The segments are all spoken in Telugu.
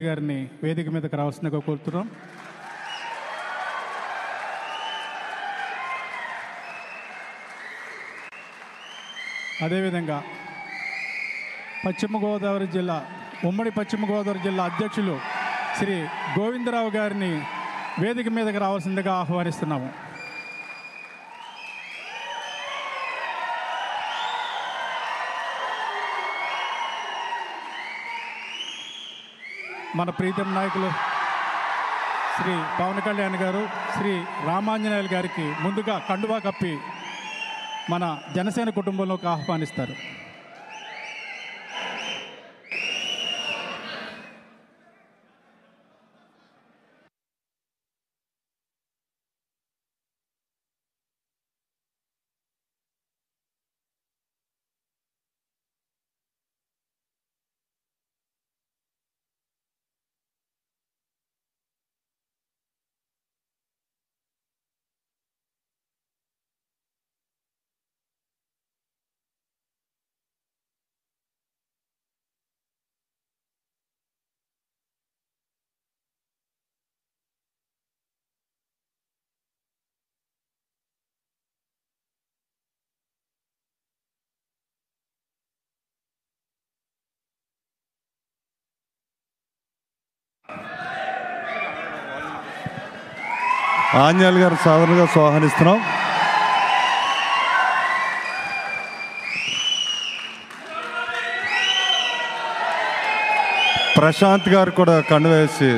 గారిని వేదిక మీదకి రావాల్సిందిగా కోరుతున్నాం. అదేవిధంగా ఉమ్మడి పశ్చిమ గోదావరి జిల్లా అధ్యక్షులు శ్రీ గోవిందరావు గారిని వేదిక మీదకి రావాల్సిందిగా ఆహ్వానిస్తున్నాము. మన ప్రీతం నాయకులు శ్రీ పవన్ కళ్యాణ్ గారు, శ్రీ రామాంజనేయులు గారికి ముందుగా కండువా కప్పి మన జనసేన కుటుంబంలోకి ఆహ్వానిస్తారు. ఆంజనేయులు గారు సాధారణంగా ఆహ్వానిస్తున్నాం. ప్రశాంత్ గారు కూడా కండువా వేసి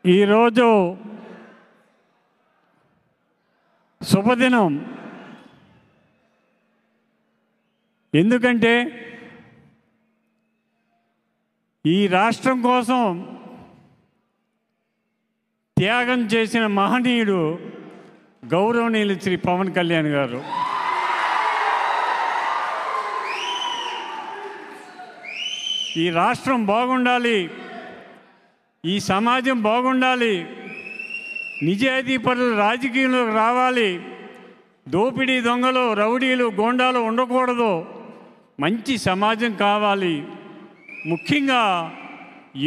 ఈరోజు శుభదినం. ఎందుకంటే ఈ రాష్ట్రం కోసం త్యాగం చేసిన మహనీయుడు గౌరవనీయులు శ్రీ పవన్ కళ్యాణ్ గారు. ఈ రాష్ట్రం బాగుండాలి, ఈ సమాజం బాగుండాలి, నిజాయితీ పరులు రాజకీయంలోకి రావాలి, దోపిడీ దొంగలు రౌడీలు గోండాలు ఉండకూడదు, మంచి సమాజం కావాలి, ముఖ్యంగా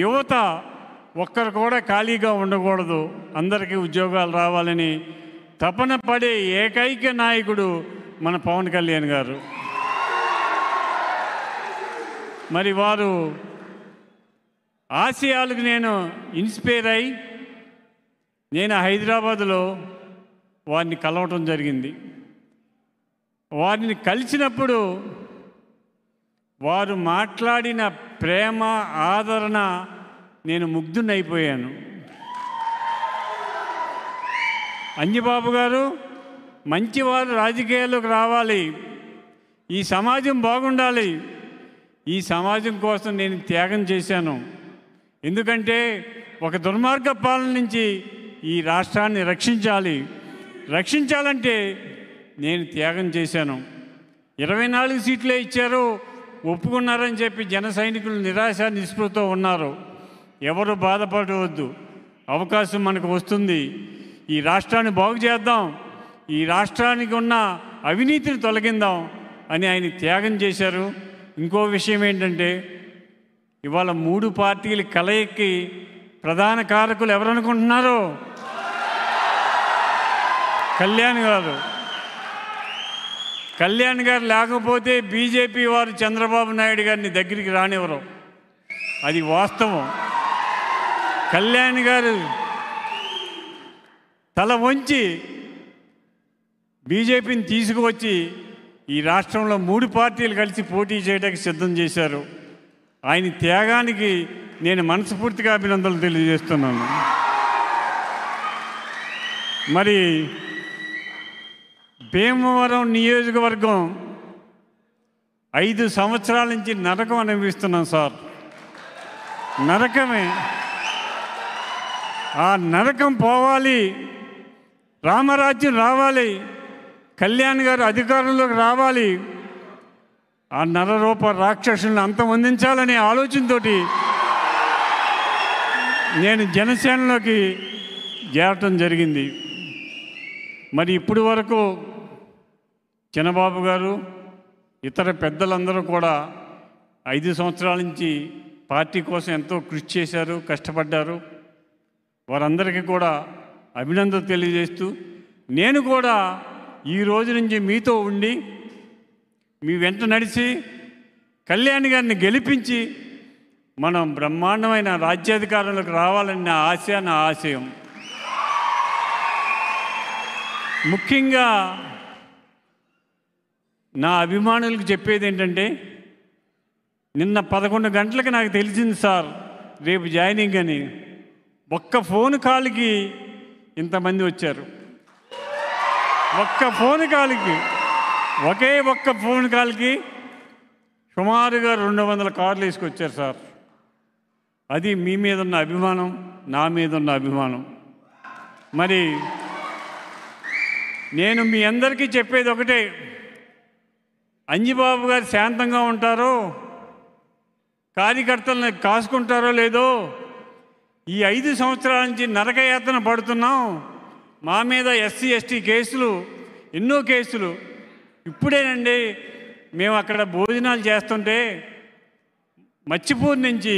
యువత ఒక్కరు కూడా ఖాళీగా ఉండకూడదు, అందరికీ ఉద్యోగాలు రావాలని తపన పడే ఏకైక నాయకుడు మన పవన్ కళ్యాణ్ గారు. మరి వారు ఆశయాలకు నేను ఇన్స్పైర్ అయి నేను హైదరాబాదులో వారిని కలవటం జరిగింది. వారిని కలిసినప్పుడు వారు మాట్లాడిన ప్రేమ ఆదరణ నేను ముగ్ధునైపోయాను. అంజిబాబు గారు మంచివారు రాజకీయాల్లోకి రావాలి, ఈ సమాజం బాగుండాలి, ఈ సమాజం కోసం నేను త్యాగం చేశాను. ఎందుకంటే ఒక దుర్మార్గ పాలన నుంచి ఈ రాష్ట్రాన్ని రక్షించాలంటే నేను త్యాగం చేశాను. 24 సీట్లే ఇచ్చారు, ఒప్పుకున్నారని చెప్పి జన సైనికులు నిరాశ నిస్పృహతో ఉన్నారు. ఎవరు బాధపడవద్దు, అవకాశం మనకు వస్తుంది. ఈ రాష్ట్రాన్ని బాగు చేద్దాం, ఈ రాష్ట్రానికి ఉన్న అవినీతిని తొలగిందాం అని ఆయన త్యాగం చేశారు. ఇంకో విషయం ఏంటంటే ఇవాళ 3 పార్టీల కలయికి ప్రధాన కారకులు ఎవరనుకుంటున్నారు? కళ్యాణ్ గారు లేకపోతే బీజేపీ వారు చంద్రబాబు నాయుడు గారిని దగ్గరికి రానివ్వరు, అది వాస్తవం. కళ్యాణ్ గారు తల వంచి బీజేపీని తీసుకువచ్చి ఈ రాష్ట్రంలో 3 పార్టీలు కలిసి పోటీ చేయడానికి సిద్ధం చేశారు. ఆయన త్యాగానికి నేను మనస్ఫూర్తిగా అభినందనలు తెలియజేస్తున్నాను. మరి భీమవరం నియోజకవర్గం 5 సంవత్సరాల నుంచి నరకం అనుభవిస్తున్నాం సార్. నరకమే. ఆ నరకం పోవాలి, రామరాజ్యం రావాలి, కళ్యాణ్ గారు అధికారంలోకి రావాలి, ఆ నరరూప రాక్షసులను అంతమొందించాలనే ఆలోచనతో నేను జనసేనలోకి చేరటం జరిగింది. మరి ఇప్పుడు వరకు చిన్నబాబు గారు ఇతర పెద్దలందరూ కూడా 5 సంవత్సరాల నుంచి పార్టీ కోసం ఎంతో కృషి చేశారు, కష్టపడ్డారు. వారందరికీ కూడా అభినందనలు తెలియజేస్తూ నేను కూడా ఈ రోజు నుంచి మీతో ఉండి మీ వెంట నడిచి కళ్యాణ్ గారిని గెలిపించి మనం బ్రహ్మాండమైన రాజ్యాధికారంలోకి రావాలని నా ఆశ, నా ఆశయం. ముఖ్యంగా నా అభిమానులకు చెప్పేది ఏంటంటే, నిన్న 11 గంటలకు నాకు తెలిసింది సార్ రేపు జాయినింగ్ అని. ఒక్క ఫోన్ కాల్కి ఇంతమంది వచ్చారు. ఒక్క ఫోన్ కాల్కి, ఒక్క ఫోన్ కాల్కి సుమారుగా 200 కార్లు వేసుకొచ్చారు సార్. అది మీ మీద ఉన్న అభిమానం, నా మీద ఉన్న అభిమానం. మరి నేను మీ అందరికీ చెప్పేది ఒకటే, అంజిబాబు గారు శాంతంగా ఉంటారో, కార్యకర్తలను కాసుకుంటారో లేదో, ఈ 5 సంవత్సరాల నుంచి నరకయాతన పడుతున్నాం. మా మీద ఎస్సీ ఎస్టీ కేసులు, ఎన్నో కేసులు. ఇప్పుడేనండి మేము అక్కడ భోజనాలు చేస్తుంటే మచ్చిపూర్ నుంచి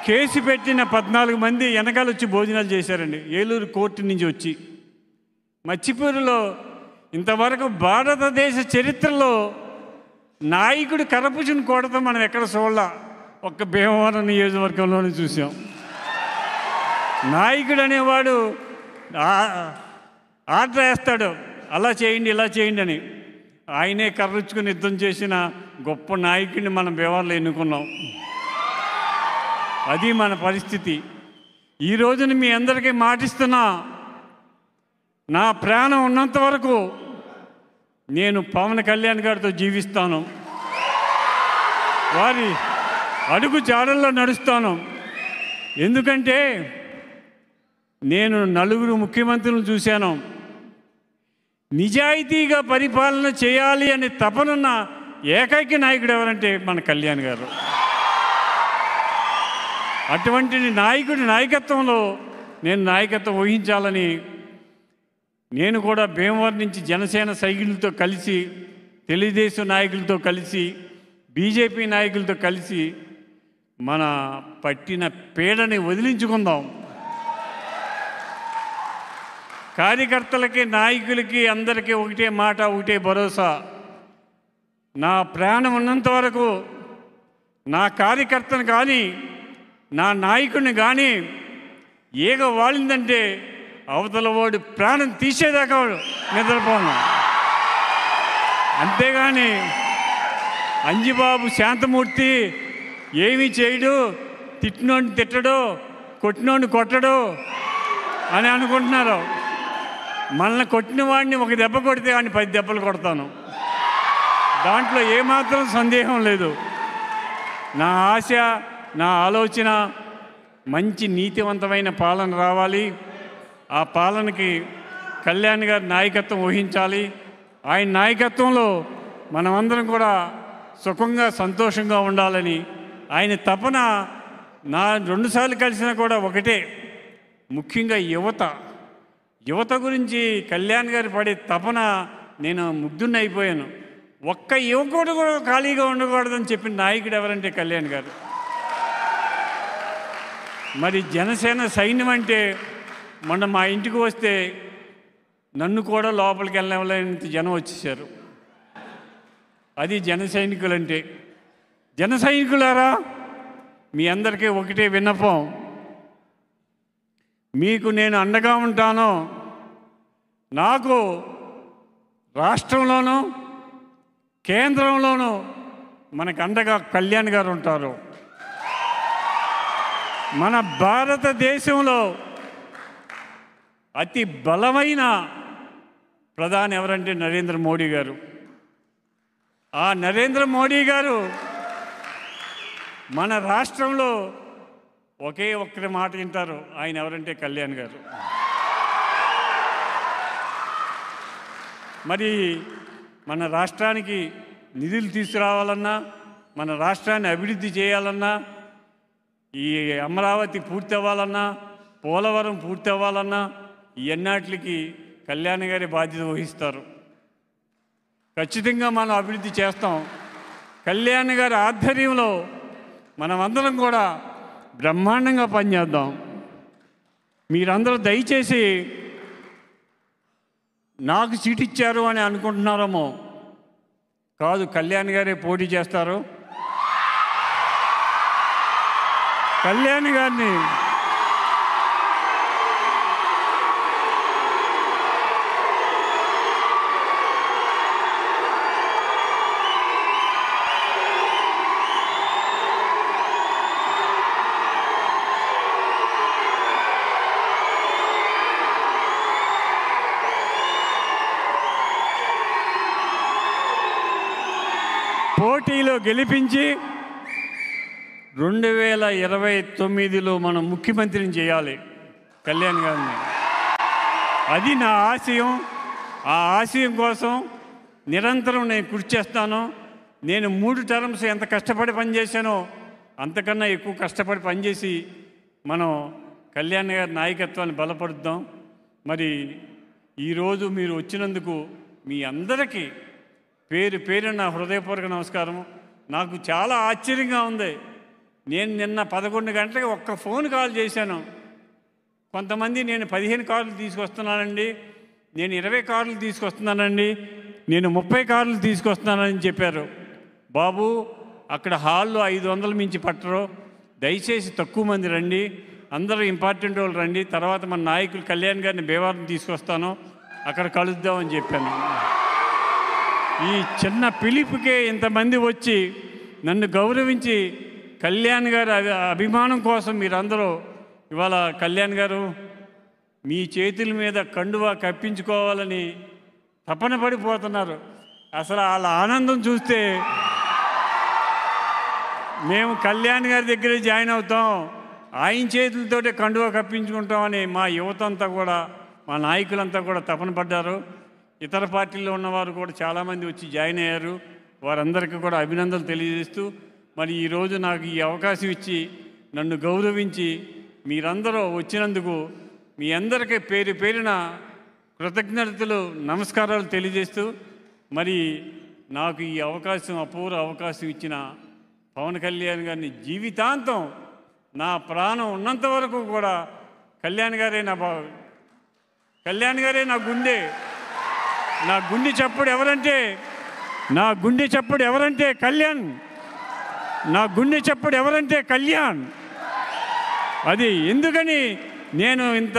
కేసు పెట్టిన 14 మంది వెనకాల వచ్చి భోజనాలు చేశారండి, ఏలూరు కోర్టు నుంచి వచ్చి. మచ్చిపూరులో ఇంతవరకు భారతదేశ చరిత్రలో నాయకుడు కరపుచుని కొడతాం మనం ఎక్కడ చూడాల, ఒక్క భీమవరం నియోజకవర్గంలోనే చూసాం. నాయకుడు అనేవాడు ఆర్డర్ వేస్తాడు, అలా చేయండి ఇలా చేయండి అని. ఆయనే కర్రుచ్చుకుని యుద్ధం చేసిన గొప్ప నాయకుడిని మనం భీమవరంలో ఎన్నుకున్నాం. అది మన పరిస్థితి. ఈ రోజున మీ అందరికీ మాటిస్తున్నా, నా ప్రాణం ఉన్నంత వరకు నేను పవన్ కళ్యాణ్ గారితో జీవిస్తాను, వారి అడుగు జాడల్లో నడుస్తాను. ఎందుకంటే నేను 4 ముఖ్యమంత్రులను చూశాను. నిజాయితీగా పరిపాలన చేయాలి అనే తపనున్న ఏకైక నాయకుడు ఎవరంటే మన కళ్యాణ్ గారు. అటువంటి నాయకుడి నాయకత్వంలో నేను నాయకత్వం వహించాలని నేను కూడా భీమవరం నుంచి జనసేన సైకిళ్ళతో కలిసి, తెలుగుదేశం నాయకులతో కలిసి, బీజేపీ నాయకులతో కలిసి మన పట్టిన పీడని వదిలించుకుందాం. కార్యకర్తలకి, నాయకులకి, అందరికీ ఒకటే మాట, ఒకటే భరోసా. నా ప్రాణం ఉన్నంత వరకు నా కార్యకర్తను కానీ, నా నాయకుడిని కానీ ఏగ వాలిందంటే అవతల వాడు ప్రాణం తీసేదాకా నిద్రపోను. అంతేగాని అంజిబాబు శాంతమూర్తి ఏమీ చేయడు, తిట్టినోడిని తిట్టడు, కొట్టినోడిని కొట్టడు అని అనుకుంటున్నారు. మనల్ని కొట్టిన వాడిని ఒక దెబ్బ కొడితే వాడిని 10 దెబ్బలు కొడతాను. దాంట్లో ఏమాత్రం సందేహం లేదు. నా ఆశ, నా ఆలోచన మంచి నీతివంతమైన పాలన రావాలి. ఆ పాలనకి కళ్యాణ్ గారి నాయకత్వం వహించాలి. ఆయన నాయకత్వంలో మనమందరం కూడా సుఖంగా, సంతోషంగా ఉండాలని ఆయన తపన. నా 2 సార్లు కలిసినా కూడా ఒకటే, ముఖ్యంగా యువత గురించి కళ్యాణ్ గారు పడే తపన నేను ముగ్ధుని అయిపోయాను. ఒక్క యువకుడు కూడా ఖాళీగా ఉండకూడదని చెప్పిన నాయకుడు ఎవరంటే కళ్యాణ్ గారు. మరి జనసేన సైన్యం అంటే మొన్న మా ఇంటికి వస్తే నన్ను కూడా లోపలికి వెళ్ళలేనంత జనం వచ్చేసారు. అది జన సైనికులంటే. జన సైనికులారా, మీ అందరికీ ఒకటే విన్నపం, మీకు నేను అండగా ఉంటాను. నాకు రాష్ట్రంలోనూ కేంద్రంలోనూ మనకు అండగా కళ్యాణ్ గారు ఉంటారు. మన భారతదేశంలో అతి బలమైన ప్రధాని ఎవరంటే నరేంద్ర మోడీ గారు. ఆ నరేంద్ర మోడీ గారు మన రాష్ట్రంలో ఒకే ఒక్కరి మాట వింటారు. ఆయన ఎవరంటే కళ్యాణ్ గారు. మరి మన రాష్ట్రానికి నిధులు తీసుకురావాలన్నా, మన రాష్ట్రాన్ని అభివృద్ధి చేయాలన్నా, ఈ అమరావతి పూర్తి అవ్వాలన్నా, పోలవరం పూర్తి అవ్వాలన్నా ఎన్నాటికి కళ్యాణ్ గారి బాధ్యత వహిస్తారు. ఖచ్చితంగా మనం అభివృద్ధి చేస్తాం. కళ్యాణ్ గారి ఆధ్వర్యంలో మనమందరం కూడా బ్రహ్మాండంగా పనిచేద్దాం. మీరందరూ దయచేసి నాకు సీట్ ఇచ్చారు అని అనుకుంటున్నారేమో. కాదు, కళ్యాణ్ గారే పోటీ చేస్తారు. కళ్యాణ్ గారిని పోటీలో గెలిపించి 2029లో మనం ముఖ్యమంత్రిని చేయాలి కళ్యాణ్ గారిని. అది నా ఆశయం. ఆ ఆశయం కోసం నిరంతరం నేను కృషి చేస్తాను. నేను 3 టర్మ్స్ ఎంత కష్టపడి పనిచేశానో అంతకన్నా ఎక్కువ కష్టపడి పనిచేసి మనం కళ్యాణ్ గారి నాయకత్వాన్ని బలపరుద్దాం. మరి ఈరోజు మీరు వచ్చినందుకు మీ అందరికీ పేరు పేరు నా హృదయపూర్వక నమస్కారం. నాకు చాలా ఆశ్చర్యంగా ఉంది. నేను నిన్న 11 గంటలకు ఒక్క ఫోన్ కాల్ చేశాను. కొంతమంది నేను 15 కార్లు తీసుకొస్తున్నానండి, నేను 20 కార్లు తీసుకొస్తున్నానండి, నేను 30 కార్లు తీసుకొస్తున్నానని చెప్పారు. బాబు, అక్కడ హాల్లో 500 మించి పట్టరు. దయచేసి తక్కువ మంది రండి, అందరూ ఇంపార్టెంట్ వాళ్ళు రండి. తర్వాత మన నాయకులు కళ్యాణ్ గారిని భీమవరం తీసుకొస్తాను, అక్కడ కలుద్దామని చెప్పాను. ఈ చిన్న పిలుపుకే ఇంతమంది వచ్చి నన్ను గౌరవించి కళ్యాణ్ గారి అభిమానం కోసం మీరందరూ ఇవాళ కళ్యాణ్ గారు మీ చేతుల మీద కండువా కప్పించుకోవాలని తపన పడిపోతున్నారు. అసలు వాళ్ళ ఆనందం చూస్తే మేము కళ్యాణ్ గారి దగ్గరే జాయిన్ అవుతాం, ఆయన చేతులతోటే కండువా కప్పించుకుంటామని మా యువత అంతా కూడా, మా నాయకులంతా కూడా తపన పడ్డారు. ఇతర పార్టీల్లో ఉన్నవారు కూడా చాలామంది వచ్చి జాయిన్ అయ్యారు. వారందరికీ కూడా అభినందనలు తెలియజేస్తూ, మరి ఈరోజు నాకు ఈ అవకాశం ఇచ్చి నన్ను గౌరవించి మీరందరూ వచ్చినందుకు మీ అందరికీ పేరు పేరున కృతజ్ఞతలు, నమస్కారాలు తెలియజేస్తూ, మరి నాకు ఈ అవకాశం, అపూర్వ అవకాశం ఇచ్చిన పవన్ కళ్యాణ్ గారిని జీవితాంతం నా ప్రాణం ఉన్నంత వరకు కూడా కళ్యాణ్ గారే నా గుండె. నా గుండె చప్పుడు ఎవరంటే కళ్యాణ్. నా గుండె చప్పుడు ఎవరంటే కళ్యాణ్. అది ఎందుకని నేను ఇంత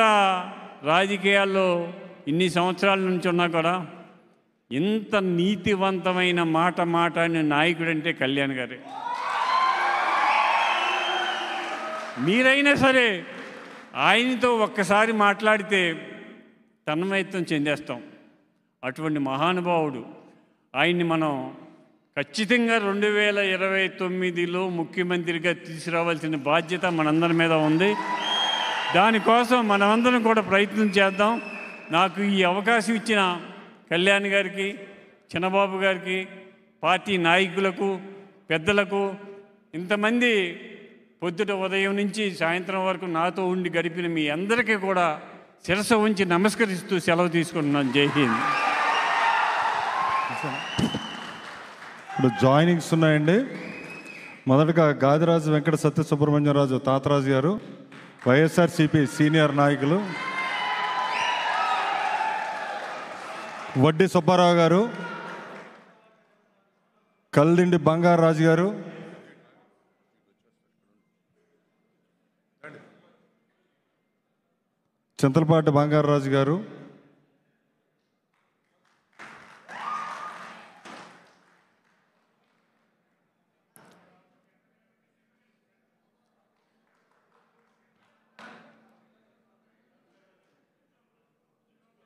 రాజకీయాల్లో ఇన్ని సంవత్సరాల నుంచి ఉన్నా కూడా ఇంత నీతివంతమైన మాట్లాడిన నాయకుడంటే కళ్యాణ్ గారే. మీరైనా సరే ఆయనతో ఒక్కసారి మాట్లాడితే తన్మయత్వం చెందేస్తాం. అటువంటి మహానుభావుడు. ఆయన్ని మనం ఖచ్చితంగా 2029లో ముఖ్యమంత్రిగా తీసుకురావాల్సిన బాధ్యత మనందరి మీద ఉంది. దానికోసం మనమందరం కూడా ప్రయత్నం చేద్దాం. నాకు ఈ అవకాశం ఇచ్చిన కళ్యాణ్ గారికి, చిన్నబాబు గారికి, పార్టీ నాయకులకు, పెద్దలకు, ఇంతమంది పొద్దుట ఉదయం నుంచి సాయంత్రం వరకు నాతో ఉండి గడిపిన మీ అందరికీ కూడా శిరస్సు ఉంచి నమస్కరిస్తూ సెలవు తీసుకుంటున్నాను. జై హింద్. ఇప్పుడు జాయినింగ్స్ ఉన్నాయండి. మొదటగా గాదిరాజు వెంకట సత్యసుబ్రహ్మణ్యరాజు తాతరాజు గారు, వైఎస్ఆర్సీపీ సీనియర్ నాయకులు. వడ్డీ సుబ్బారావు గారు, కల్దిండి బంగారాజు గారు, చింతలపాటి బంగారాజు గారు,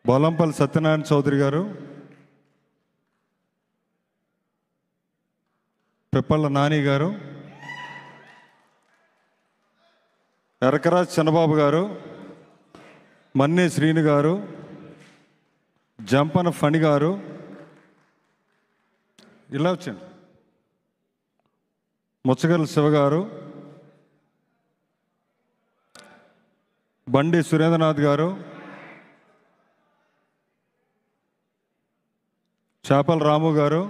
బోలంపల్లి సత్యనారాయణ చౌదరి గారు, పిప్పళ్ళ నాని గారు, ఎరకరాజ్ చిన్నబాబు గారు, మన్నే శ్రీను గారు, జంపన ఫణి గారు, ఇలా వచ్చండి, ముచ్చగర్ల శివ గారు, బండి సురేంద్రనాథ్ గారు, చేపల రాము గారు,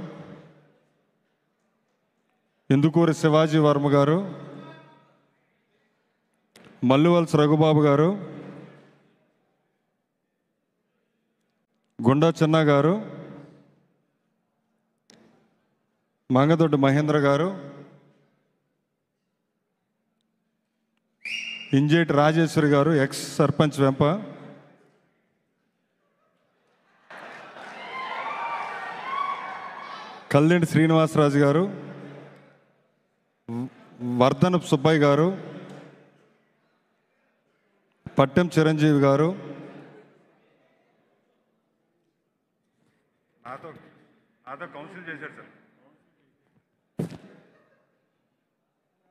ఇందుకూరి శివాజీ వర్మ గారు, మల్లువలస రఘుబాబు గారు, గుండా చిన్న గారు, మంగదొడ్డి మహేంద్ర గారు, ఇంజేటి రాజేశ్వరి గారు, ఎక్స్ సర్పంచ్ వెంప, కల్లిండి శ్రీనివాసరాజు గారు, వర్ధనపు సుబ్బయ్య గారు, పట్టెం చిరంజీవి గారు, నాతో కౌన్సిల్ చేశారు సార్,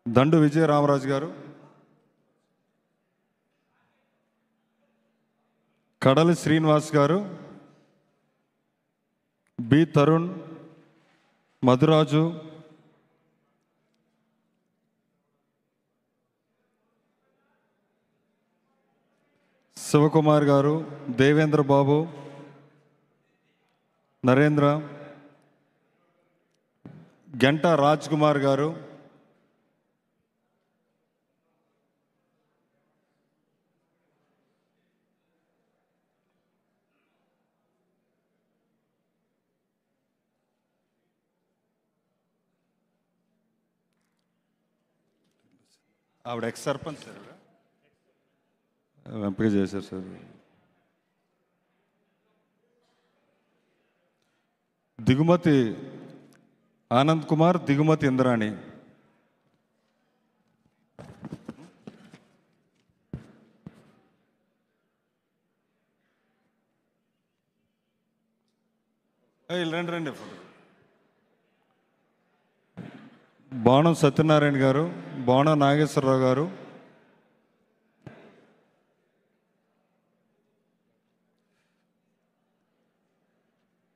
దండు విజయ రామరాజు గారు, కడలి శ్రీనివాస్ గారు, బి తరుణ్, మధురాజు, శివకుమార్ గారు, దేవేంద్ర బాబు, నరేంద్ర, గంట రాజ్ కుమార్ గారు, ఆవిడ ఎక్స్ సర్పంచ్ సార్, ఎంపిక చేశారు సార్. దిగుమతి ఆనంద్ కుమార్, దిగుమతి ఇంద్రాణి, రండి రండి. బాణం సత్యనారాయణ గారు, బాణం నాగేశ్వరరావు గారు,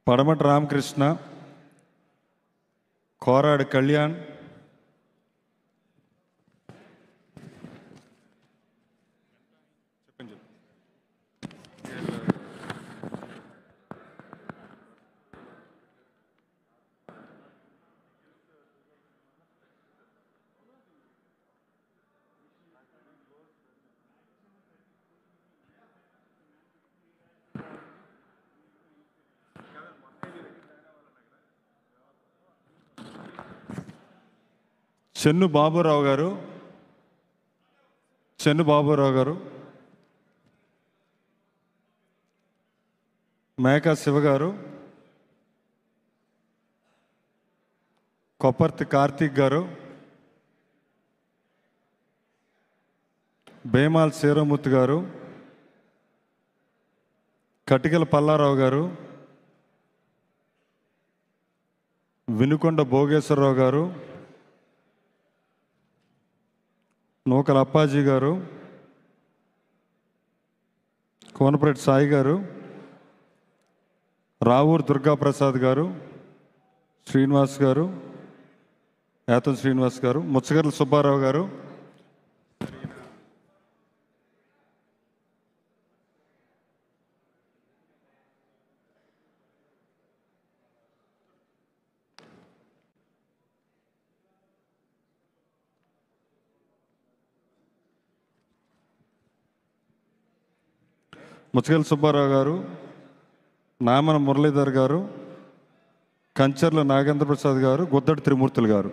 పడమటి రామకృష్ణ, కోరాడు కళ్యాణ్, చెన్ను బాబురావు గారు, చెన్ను బాబురావు గారు, మేకా శివ గారు, కొప్పర్తి కార్తీక్ గారు, బేమాల్ శీరమూర్తి గారు, కటికల పల్లారావు గారు, వినుకొండ భోగేశ్వరరావు గారు, నూకల అప్పాజీ గారు, కోనపరెడ్డి సాయి గారు, రావూరు దుర్గాప్రసాద్ గారు, శ్రీనివాస్ గారు, యాతం శ్రీనివాస్ గారు, ముచ్చగర్ల సుబ్బారావు గారు, ముచ్చగల సుబ్బారావు గారు, నామన మురళీధర్ గారు, కంచర్ల నాగేంద్ర ప్రసాద్ గారు, గుద్దడి త్రిమూర్తులు గారు.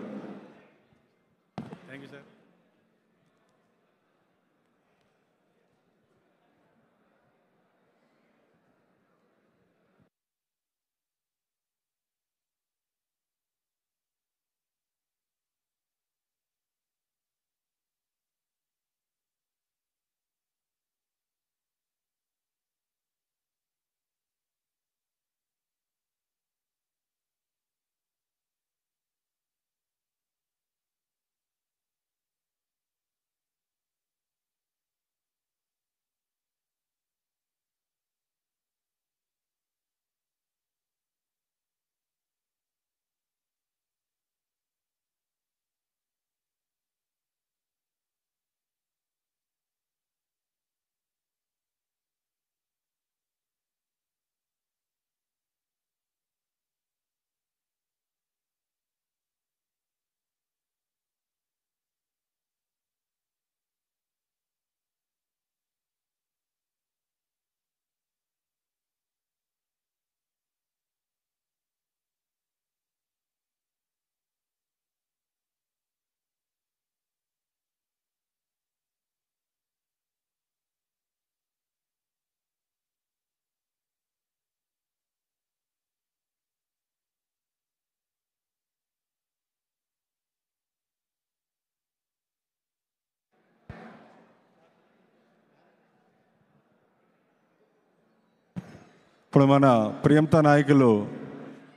ఇప్పుడు మన ప్రియంత నాయకులు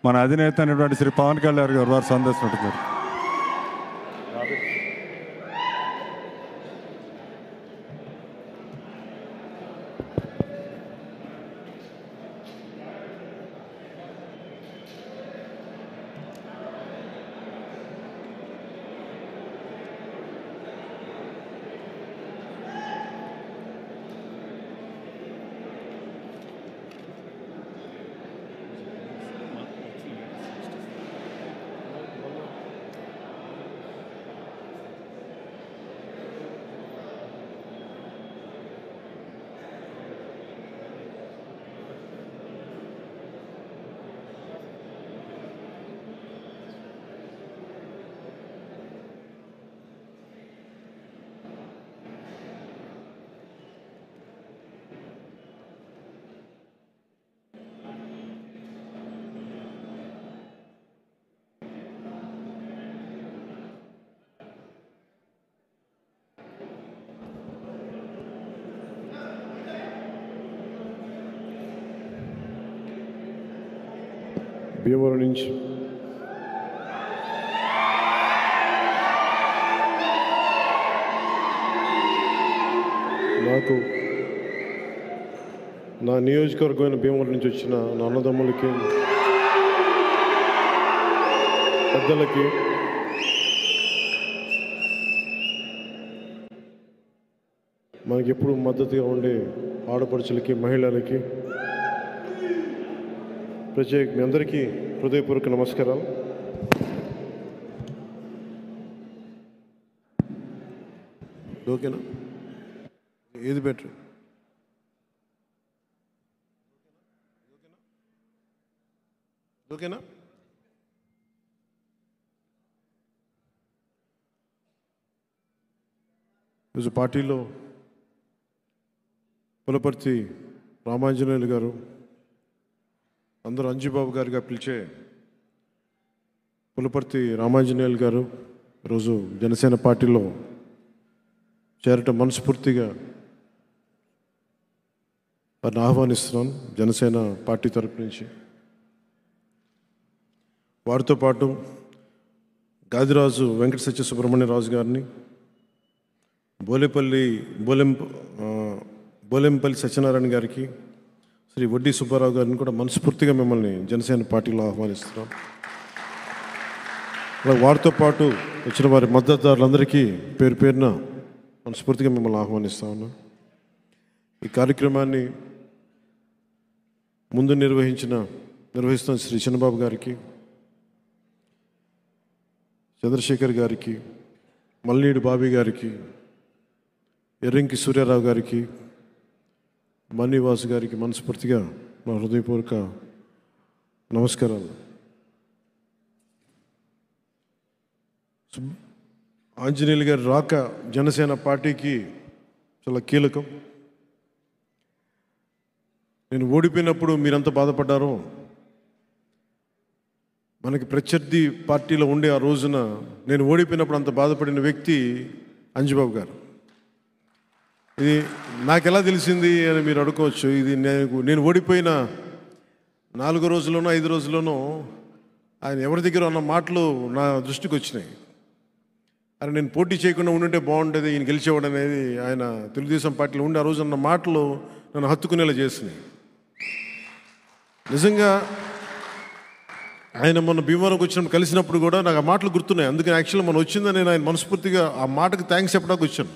మన అధినేత అయినటువంటి శ్రీ పవన్ కళ్యాణ్ గారు వారు సందర్శించారు. భీమవరం నుంచి నాకు నా నియోజకవర్గమైన భీమవరం నుంచి వచ్చిన నా అన్నదమ్ములకి పెద్దలకి మనకి ఎప్పుడు మద్దతుగా ఉండే ఆడపడుచులకి మహిళలకి ప్రత్యేక మీ అందరికీ హృదయపూర్వక నమస్కారాలు. ఓకేనా? ఏది బెటర్? ఓకేనా? ఈరోజు పార్టీలో పులపర్తి రామాంజనేయులు గారు, అందరూ అంజుబాబు గారిగా పిలిచే పులపర్తి రామాంజనేయులు గారు ఈరోజు జనసేన పార్టీలో చేరటం మనస్ఫూర్తిగా వారిని ఆహ్వానిస్తున్నాను జనసేన పార్టీ తరపు నుంచి. వారితో పాటు గాదిరాజు వెంకట సత్య సుబ్రహ్మణ్యరాజు గారిని, బోలెంపల్లి సత్యనారాయణ గారికి, శ్రీ వడ్డీ సుబ్బారావు గారిని కూడా మనస్ఫూర్తిగా మిమ్మల్ని జనసేన పార్టీలో ఆహ్వానిస్తున్నాం. అలా వారితో పాటు వచ్చిన వారి మద్దతుదారులందరికీ పేరు పేరున మనస్ఫూర్తిగా మిమ్మల్ని ఆహ్వానిస్తా ఉన్నాం. ఈ కార్యక్రమాన్ని ముందు నిర్వహిస్తున్న శ్రీ చిన్నబాబు గారికి, చంద్రశేఖర్ గారికి, మల్లీడి బాబీ గారికి, ఎర్రంకి సూర్యారావు గారికి, మణివాసు గారికి మనస్ఫూర్తిగా నా హృదయపూర్వక నమస్కారాలు. ఆంజనేయులు గారి రాక జనసేన పార్టీకి చాలా కీలకం. నేను ఓడిపోయినప్పుడు మీరంతా బాధపడ్డారో, మనకి ప్రత్యర్థి పార్టీలో ఉండే ఆ రోజున నేను ఓడిపోయినప్పుడు అంత బాధపడిన వ్యక్తి అంజుబాబు గారు. ఇది నాకు ఎలా తెలిసింది అని మీరు అడుకోవచ్చు. ఇది నేను ఓడిపోయిన 4 రోజుల్లోనో 5 రోజుల్లోనో ఆయన ఎవరి దగ్గర అన్న మాటలు నా దృష్టికి వచ్చినాయి. అని నేను పోటీ చేయకుండా ఉండుంటే బాగుండేది, ఈయన గెలిచేవాడు అనేది ఆయన తెలుగుదేశం పార్టీలో ఉండి ఆ రోజు అన్న మాటలు నన్ను హత్తుకునేలా చేసినాయి. నిజంగా ఆయన మొన్న భీమవరంకి వచ్చినప్పుడు కలిసినప్పుడు కూడా నాకు ఆ మాటలు గుర్తున్నాయి. అందుకని యాక్చువల్గా మనం వచ్చిందని నేను ఆయన మనస్ఫూర్తిగా ఆ మాటకు థ్యాంక్స్ చెప్పడానికి వచ్చాను.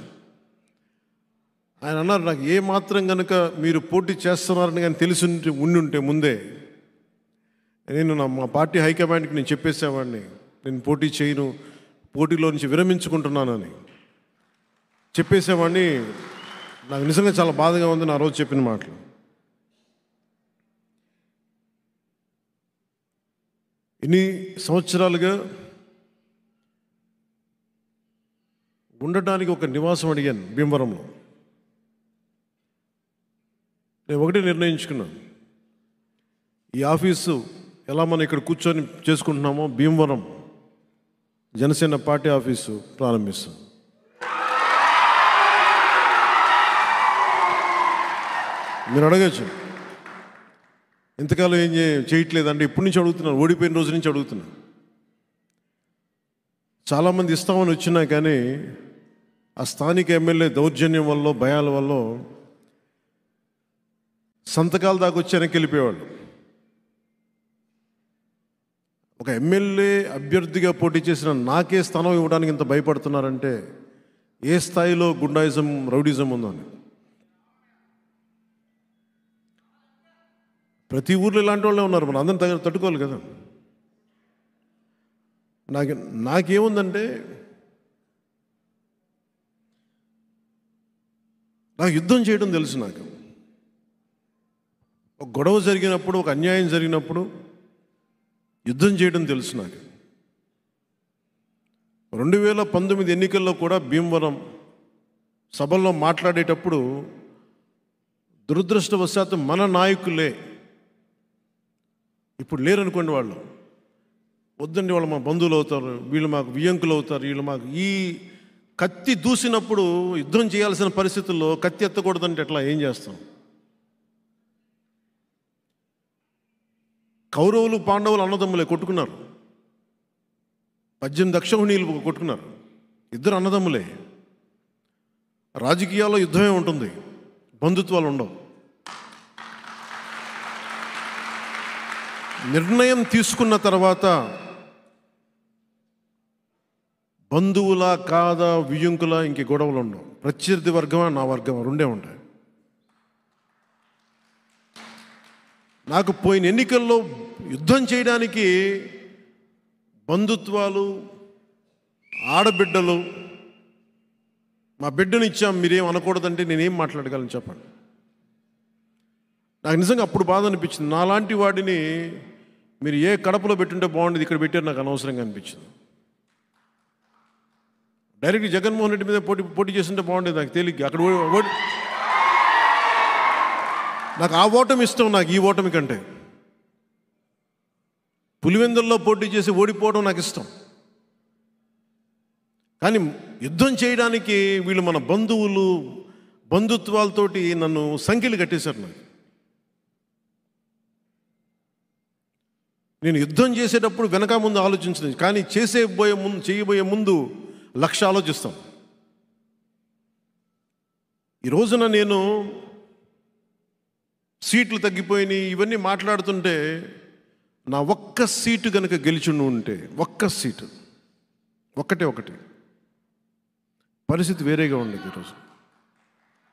ఆయన అన్నారు, నాకు ఏ మాత్రం కనుక మీరు పోటీ చేస్తున్నారని కానీ తెలిసి ఉండుంటే ముందే నేను మా పార్టీ హైకమాండ్కి నేను చెప్పేసేవాడిని, నేను పోటీ చేయను, పోటీలో నుంచి విరమించుకుంటున్నానని చెప్పేసేవాడిని. నాకు నిజంగా చాలా బాధగా ఉంది నా రోజు చెప్పిన మాటలు. ఇన్ని సంవత్సరాలుగా ఉండటానికి ఒక నివాసం అడిగాను భీమవరంలో. నేను ఒకటే నిర్ణయించుకున్నాను, ఈ ఆఫీసు ఎలా మనం ఇక్కడ కూర్చొని చేసుకుంటున్నామో భీమవరం జనసేన పార్టీ ఆఫీసు ప్రారంభిస్తాం. మీరు అడగచ్చు, ఇంతకాలం ఏం చేయట్లేదంటే ఇప్పటి నుంచి అడుగుతున్నాను, ఓడిపోయిన రోజు నుంచి అడుగుతున్నాను. చాలామంది ఇస్తామని వచ్చినా కానీ ఆ స్థానిక ఎమ్మెల్యే దౌర్జన్యం వల్ల, భయాల వల్ల సంతకాల దాకా వచ్చి వెనక్కి వెళ్ళిపోయేవాళ్ళు. ఒక ఎమ్మెల్యే అభ్యర్థిగా పోటీ చేసిన నాకే స్థానం ఇవ్వడానికి ఇంత భయపడుతున్నారంటే ఏ స్థాయిలో గుండాయిజం, రౌడిజం ఉందో అని. ప్రతి ఊర్లో ఇలాంటి వాళ్ళే ఉన్నారు, మనం అందరం తట్టుకోవాలి కదా. నాకేముందంటే నాకు యుద్ధం చేయడం తెలుసు. నాకు ఒక గొడవ జరిగినప్పుడు, ఒక అన్యాయం జరిగినప్పుడు యుద్ధం చేయడం తెలుసు. నాకు 2019 ఎన్నికల్లో కూడా భీమవరం సభల్లో మాట్లాడేటప్పుడు దురదృష్టవశాత్తు మన నాయకులే, ఇప్పుడు లేరనుకోండి, వాళ్ళు వద్దండి, వాళ్ళు మా బంధువులు అవుతారు, వీళ్ళు మాకు వియ్యంకులు అవుతారు, వీళ్ళు మాకు ఈ కత్తి దూసినప్పుడు యుద్ధం చేయాల్సిన పరిస్థితుల్లో కత్తి ఎత్తకూడదంటే ఎట్లా, ఏం చేస్తాం? కౌరవులు పాండవులు అన్నదమ్ములే, కొట్టుకున్నారు. 18 అక్షౌహిణీలు కొట్టుకున్నారు, ఇద్దరు అన్నదమ్ములే. రాజకీయాల్లో యుద్ధమే ఉంటుంది, బంధుత్వాలు ఉండవు. నిర్ణయం తీసుకున్న తర్వాత బంధువులా కాదా, వియ్యంకులా, ఇంక గొడవలు ఉండవు. ప్రత్యర్థి వర్గమా, నా వర్గమా, రెండే ఉంటాయి. నాకు పోయిన ఎన్నికల్లో యుద్ధం చేయడానికి బంధుత్వాలు, ఆడబిడ్డలు, మా బిడ్డను ఇచ్చాం మీరేం అనకూడదంటే నేనేం మాట్లాడగలను చెప్పండి. నాకు నిజంగా అప్పుడు బాధ అనిపించింది. నాలాంటి వాడిని మీరు ఏ కడపలో పెట్టుంటే బాగుండేది, ఇక్కడ పెట్టారు, నాకు అనవసరంగా అనిపించింది. డైరెక్ట్ జగన్మోహన్ రెడ్డి మీద పోటీ చేస్తుంటే బాగుండేది, నాకు తేలిగ్గా. అక్కడ నాకు ఆ ఓటమి ఇష్టం, నాకు ఈ ఓటమి కంటే. పులివెందుల్లో పోటీ చేసి ఓడిపోవడం నాకు ఇష్టం. కానీ యుద్ధం చేయడానికి వీళ్ళు మన బంధువులు, బంధుత్వాలతోటి నన్ను సంఖ్యలు కట్టేశారు. నాకు నేను యుద్ధం చేసేటప్పుడు వెనక ముందు ఆలోచించలేదు, కానీ చేయబోయే ముందు లక్ష ఆలోచిస్తాం. ఈ రోజున నేను సీట్లు తగ్గిపోయినాయి ఇవన్నీ మాట్లాడుతుంటే, నా ఒక్క సీటు కనుక గెలిచుండి ఉంటే, ఒక్క సీటు, ఒకటి పరిస్థితి వేరేగా ఉండేది. ఈరోజు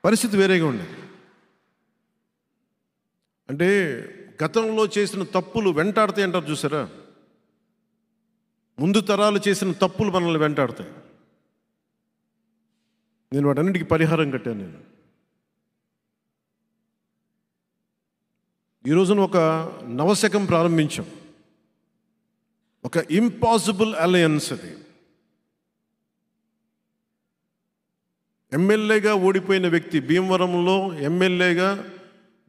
పరిస్థితి వేరేగా ఉండేది. అంటే గతంలో చేసిన తప్పులు వెంటాడతాయి అంటారు చూసారా, ముందు తరాలు చేసిన తప్పులు మనల్ని వెంటాడతాయి. నేను వాటన్నిటికీ పరిహారం కట్టాను. నేను ఈ రోజున ఒక నవశకం ప్రారంభించాం, ఒక ఇంపాసిబుల్ అలయన్స్. అది ఎమ్మెల్యేగా ఓడిపోయిన వ్యక్తి, భీమవరంలో ఎమ్మెల్యేగా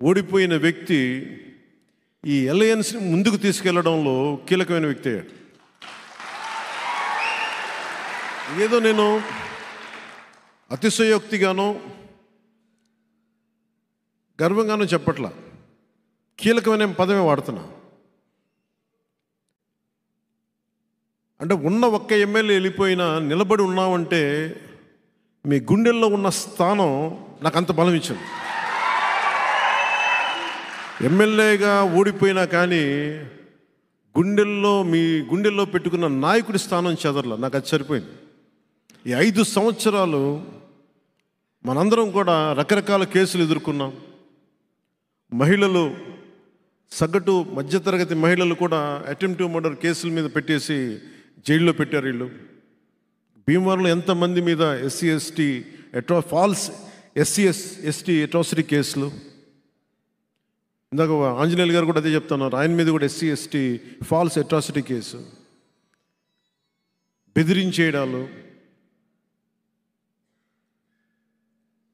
ఓడిపోయిన వ్యక్తి ఈ అలయన్స్ని ముందుకు తీసుకెళ్లడంలో కీలకమైన వ్యక్తి అయ్యాడు. ఏదో నేను అతిశయోక్తిగానో గర్వంగానో చెప్పట్లా, కీలకమైన పదమే వాడుతున్నా. అంటే ఉన్న ఒక్క ఎమ్మెల్యే వెళ్ళిపోయినా నిలబడి ఉన్నామంటే మీ గుండెల్లో ఉన్న స్థానం నాకు అంత బలం ఇచ్చింది. ఎమ్మెల్యేగా ఓడిపోయినా కానీ మీ గుండెల్లో పెట్టుకున్న నాయకుడి స్థానం చెదరలా, నాకు అది సరిపోయింది. ఈ 5 సంవత్సరాలు మనందరం కూడా రకరకాల కేసులు ఎదుర్కొన్నాం. మహిళలు, సగటు మధ్యతరగతి మహిళలు కూడా అటెంప్టివ్ మర్డర్ కేసుల మీద పెట్టేసి జైల్లో పెట్టారు వీళ్ళు. భీమవరంలో ఎంతమంది మీద ఫాల్స్ ఎస్సీ ఎస్టీ కేసులు. ఇందాక ఆంజనేయులు గారు కూడా అదే చెప్తున్నారు, ఆయన మీద కూడా ఎస్సీ ఫాల్స్ అట్రాసిటీ కేసు, బెదిరించేయడాలు.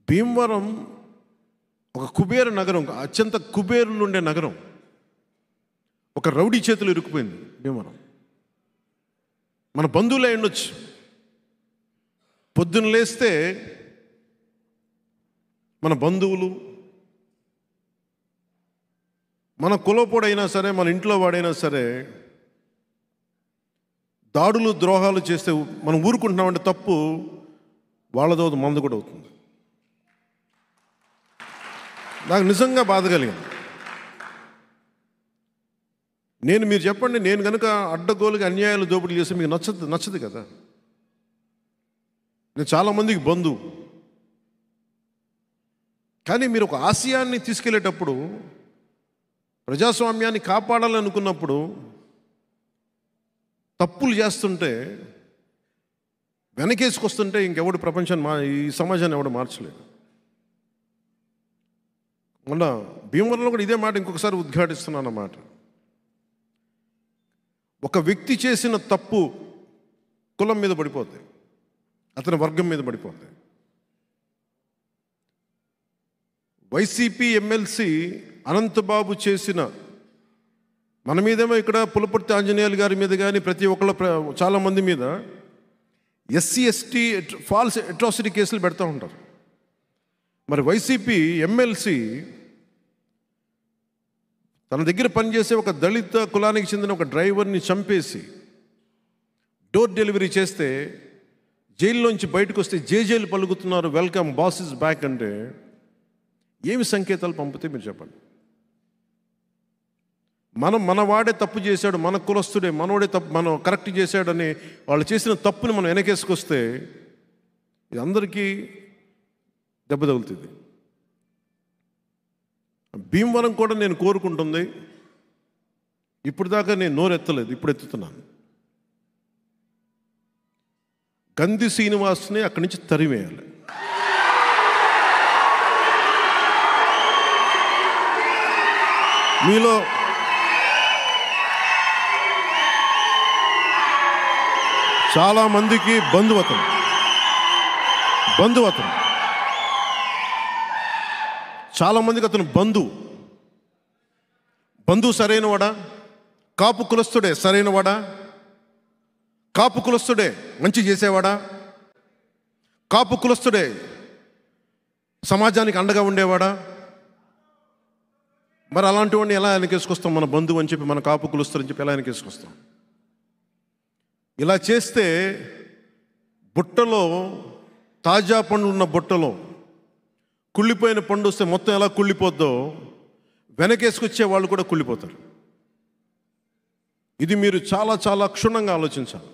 భీమవరం ఒక కుబేర నగరం, అత్యంత కుబేరులు ఉండే నగరం, ఒక రౌడీ చేతులు ఇరుక్కుపోయింది భీమవరం. మన బంధువులే ఉండొచ్చు. పొద్దున్న లేస్తే మన బంధువులు, మన కులపోడైనా సరే, మన ఇంట్లో వాడైనా సరే దాడులు ద్రోహాలు చేస్తే మనం ఊరుకుంటున్నామంటే తప్పు, వాళ్ళదో మందు కూడా అవుతుంది. నాకు నిజంగా బాధ కలిగింది. మీరు చెప్పండి, నేను కనుక అడ్డగోలుగా అన్యాయాలు దోపిడీలు చేస్తే మీకు నచ్చదు కదా. నేను చాలామందికి బంధువు. కానీ మీరు ఒక ఆశయాన్ని తీసుకెళ్ళేటప్పుడు, ప్రజాస్వామ్యాన్ని కాపాడాలనుకున్నప్పుడు తప్పులు చేస్తుంటే, వెనకేసుకొస్తుంటే ఇంకెవడు ప్రపంచాన్ని ఈ సమాజాన్ని ఎవడు మార్చలేదు. మొన్న భీమవరంలో కూడా ఇదే మాట ఇంకొకసారి ఉద్ఘాటిస్తున్నాను అన్నమాట. ఒక వ్యక్తి చేసిన తప్పు కులం మీద పడిపోద్ది, అతని వర్గం మీద పడిపోద్ది. వైసీపీ ఎమ్మెల్సీ అనంతబాబు చేసిన, మన మీదేమో ఇక్కడ పులపర్తి ఆంజనేయులు గారి మీద కానీ ప్రతి ఒక్కళ్ళ చాలామంది మీద ఎస్సీ ఎస్టీ ఫాల్స్ అట్రాసిటీ కేసులు పెడతా ఉంటారు. మరి వైసీపీ ఎమ్మెల్సీ తన దగ్గర పనిచేసే ఒక దళిత కులానికి చెందిన ఒక డ్రైవర్ని చంపేసి డోర్ డెలివరీ చేస్తే, జైల్లోంచి బయటకు వస్తే జేజేలు పలుకుతున్నారు, వెల్కమ్ బాస్ ఇస్ బ్యాక్ అంటే ఏమి సంకేతాలు పంపితే మీరు చెప్పండి. మన వాడే తప్పు చేశాడు, మన కులస్తుడే, మనోడే తప్పు, మనం కరెక్ట్ చేశాడని వాళ్ళు చేసిన తప్పుని మనం వెనకేసుకొస్తే ఇది అందరికీ దెబ్బ తగులుతుంది. భీమవరం కూడా నేను కోరుకుంటుంది, ఇప్పుడు దాకా నేను నోరెత్తలేదు, ఇప్పుడు ఎత్తుతున్నాను. గంధి శ్రీనివాస్ని అక్కడి నుంచి తరివేయాలి. మీలో చాలామందికి బంధువతను చాలామందికి అతను బంధువు సరైనవాడా? కాపు కులస్తుడే సరైనవాడా? కాపు కులస్తుడే మంచి చేసేవాడా? కాపు కులస్తుడే సమాజానికి అండగా ఉండేవాడా? మరి అలాంటి వాడిని ఎలా వెనకేసుకొస్తాం? మన బంధువు అని చెప్పి, మన కాపు కులస్తుని చెప్పి ఎలా వెనకేసుకొస్తాం? ఇలా చేస్తే బుట్టలో, తాజా పండు ఉన్న బుట్టలో కుళ్ళిపోయిన పండు వస్తే మొత్తం ఎలా కుళ్ళిపోద్దో వెనకేసుకొచ్చే వాళ్ళు కూడా కుళ్ళిపోతారు. ఇది మీరు చాలా చాలా క్షుణ్ణంగా ఆలోచించాలి,